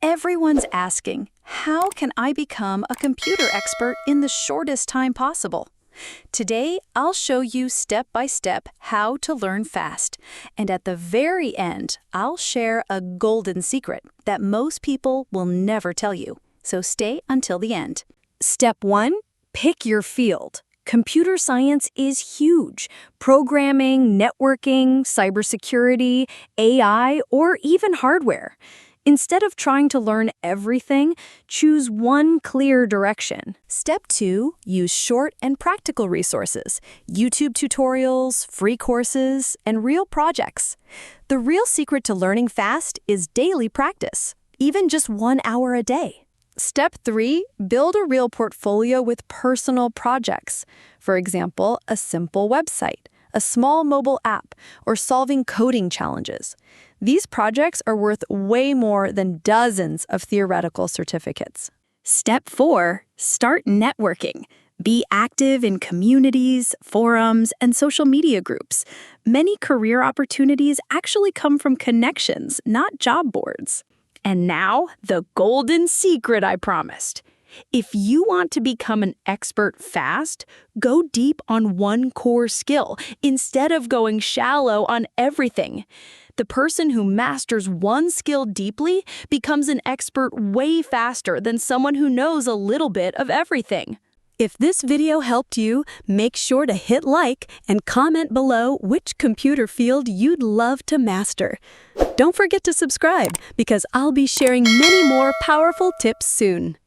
Everyone's asking, how can I become a computer expert in the shortest time possible? Today, I'll show you step by step how to learn fast. And at the very end, I'll share a golden secret that most people will never tell you. So stay until the end. Step 1. Pick your field. Computer science is huge. Programming, networking, cybersecurity, AI, or even hardware. Instead of trying to learn everything, choose one clear direction. Step 2. Use short and practical resources, YouTube tutorials, free courses, and real projects. The real secret to learning fast is daily practice, even just 1 hour a day. Step 3. Build a real portfolio with personal projects. For example, a simple website, a small mobile app, or solving coding challenges. These projects are worth way more than dozens of theoretical certificates. Step 4. Start networking. Be active in communities, forums, and social media groups. Many career opportunities actually come from connections, not job boards. And now, the golden secret I promised. If you want to become an expert fast, go deep on one core skill instead of going shallow on everything. The person who masters one skill deeply becomes an expert way faster than someone who knows a little bit of everything. If this video helped you, make sure to hit like and comment below which computer field you'd love to master. Don't forget to subscribe because I'll be sharing many more powerful tips soon.